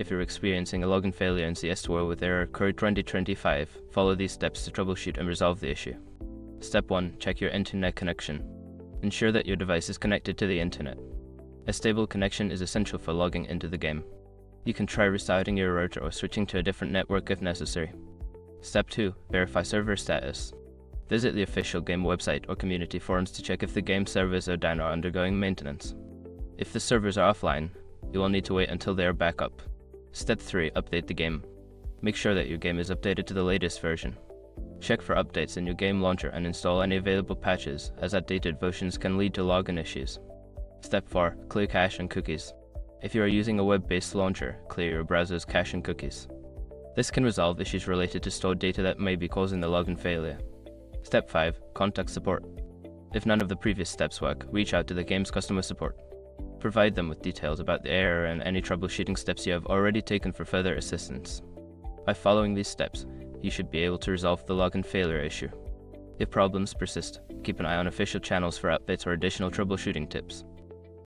If you're experiencing a login failure in CS2 with error code 2025, follow these steps to troubleshoot and resolve the issue. Step 1. Check your internet connection. Ensure that your device is connected to the internet. A stable connection is essential for logging into the game. You can try restarting your router or switching to a different network if necessary. Step 2. Verify server status. Visit the official game website or community forums to check if the game servers are down or undergoing maintenance. If the servers are offline, you will need to wait until they are back up. Step 3. Update the game. Make sure that your game is updated to the latest version. Check for updates in your game launcher and install any available patches, as outdated versions can lead to login issues. Step 4. Clear cache and cookies. If you are using a web-based launcher, clear your browser's cache and cookies. This can resolve issues related to stored data that may be causing the login failure. Step 5. Contact support. If none of the previous steps work, reach out to the game's customer support. Provide them with details about the error and any troubleshooting steps you have already taken for further assistance. By following these steps, you should be able to resolve the login failure issue. If problems persist, keep an eye on official channels for updates or additional troubleshooting tips.